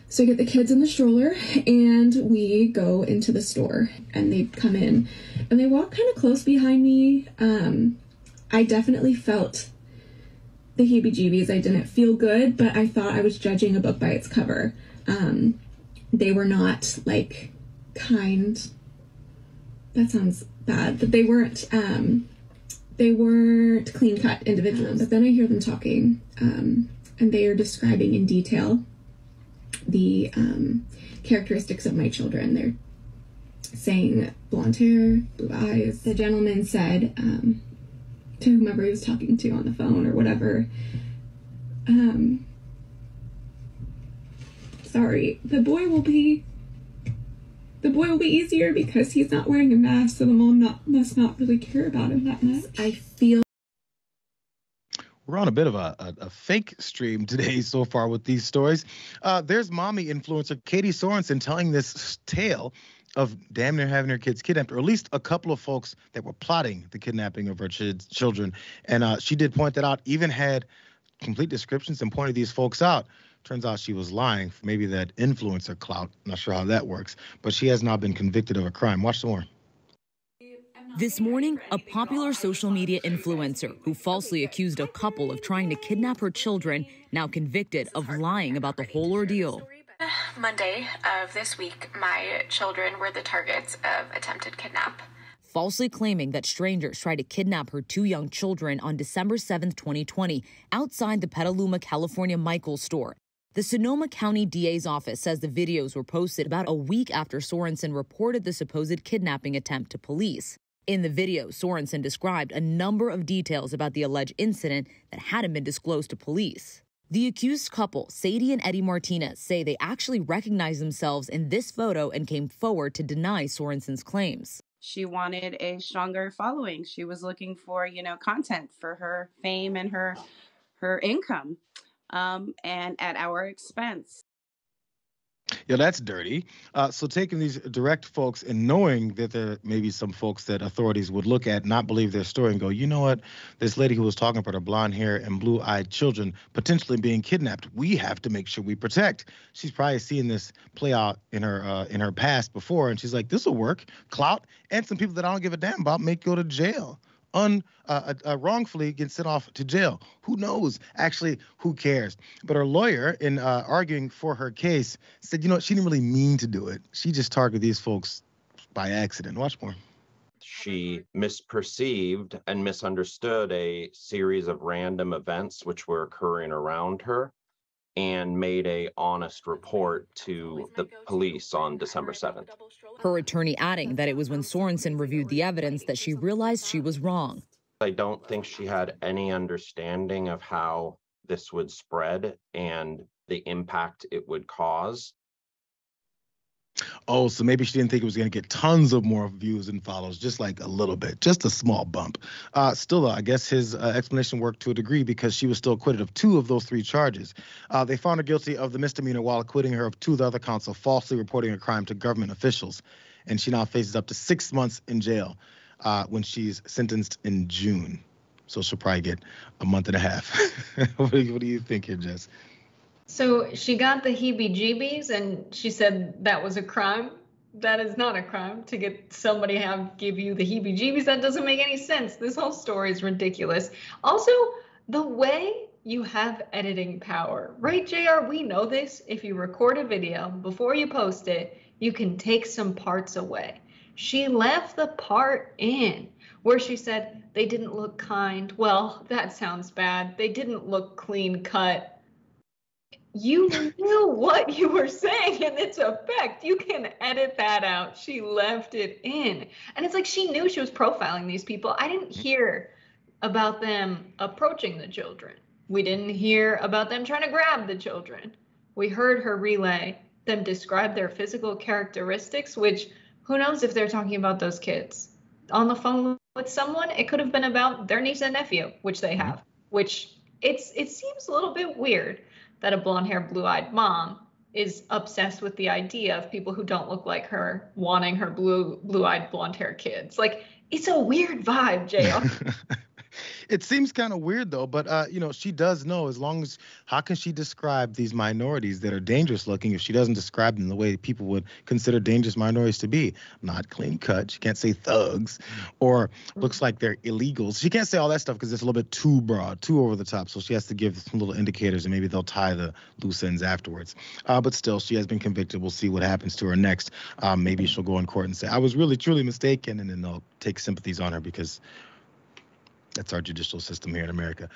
So I get the kids in the stroller and we go into the store, and they come in and they walk kind of close behind me. I definitely felt the heebie-jeebies. I didn't feel good, but I thought I was judging a book by its cover. They were not like kind. That sounds bad, but they weren't clean-cut individuals. But then I hear them talking, and they are describing in detail the characteristics of my children. They're saying blonde hair, blue eyes. The gentleman said to whomever he was talking to on the phone or whatever, sorry, the boy will be easier because he's not wearing a mask, so the mom must not really care about him that much. I feel we're on a bit of a fake stream today so far with these stories. There's mommy influencer Katie Sorensen telling this tale of damn near having her kids kidnapped, or at least a couple of folks that were plotting the kidnapping of her children. And she did point that out, even had complete descriptions and pointed these folks out. Turns out she was lying for maybe that influencer clout. Not sure how that works, but she has now been convicted of a crime. Watch some more. This morning, a popular social media influencer who falsely accused a couple of trying to kidnap her children, now convicted of lying about the whole ordeal. Monday of this week, my children were the targets of attempted kidnap. Falsely claiming that strangers tried to kidnap her two young children on December 7th, 2020, outside the Petaluma, California Michaels store. The Sonoma County DA's office says the videos were posted about a week after Sorensen reported the supposed kidnapping attempt to police. In the video, Sorensen described a number of details about the alleged incident that hadn't been disclosed to police. The accused couple, Sadie and Eddie Martinez, say they actually recognized themselves in this photo and came forward to deny Sorensen's claims. She wanted a stronger following. She was looking for, content for her fame and her income, and at our expense. Yeah, that's dirty. So taking these direct folks and knowing that there may be some folks that authorities would look at, not believe their story, and go, you know what? This lady who was talking about her blonde hair and blue-eyed children potentially being kidnapped, we have to make sure we protect. She's probably seen this play out in her past before, and she's like, this will work. Clout and some people that I don't give a damn about may go to jail. Wrongfully get sent off to jail. Who knows? Actually, who cares? But her lawyer, in arguing for her case, said, she didn't really mean to do it. She just targeted these folks by accident. Watch more. She misperceived and misunderstood a series of random events which were occurring around her, and made an honest report to the police on December 7th. Her attorney adding that it was when Sorensen reviewed the evidence that she realized she was wrong. I don't think she had any understanding of how this would spread and the impact it would cause. Oh, so maybe she didn't think it was going to get tons of more views and follows, just like a little bit, just a small bump. Still, though, I guess his explanation worked to a degree because she was still acquitted of 2 of those 3 charges. They found her guilty of the misdemeanor while acquitting her of 2 of the other counts of falsely reporting a crime to government officials. And she now faces up to 6 months in jail when she's sentenced in June. So she'll probably get a month and a half. What do you think here, Jess? So she got the heebie-jeebies and she said that was a crime. That is not a crime to get somebody give you the heebie-jeebies. That doesn't make any sense. This whole story is ridiculous. Also, the way you have editing power, right, JR? We know this. If you record a video before you post it, you can take some parts away. She left the part in where she said they didn't look kind. Well, that sounds bad. They didn't look clean cut. You knew what you were saying and its effect. You can edit that out. She left it in. And it's like she knew she was profiling these people. I didn't hear about them approaching the children. We didn't hear about them trying to grab the children. We heard her relay them describe their physical characteristics, which who knows if they're talking about those kids. On the phone with someone, it could have been about their niece and nephew, which they have, which it seems a little bit weird that a blonde-haired, blue-eyed mom is obsessed with the idea of people who don't look like her wanting her blue-eyed, blonde-haired kids. Like, it's a weird vibe, JL. It seems kind of weird though, but she does know as long as how can she describe these minorities that are dangerous looking if she doesn't describe them the way people would consider dangerous minorities to be? Not clean cut. She can't say thugs or looks like they're illegals. She can't say all that stuff because it's a little bit too broad, too over the top. So she has to give some little indicators and maybe they'll tie the loose ends afterwards. But still, she has been convicted. We'll see what happens to her next. Maybe she'll go in court and say, I was really, truly mistaken. And then they'll take sympathies on her because that's our judicial system here in America.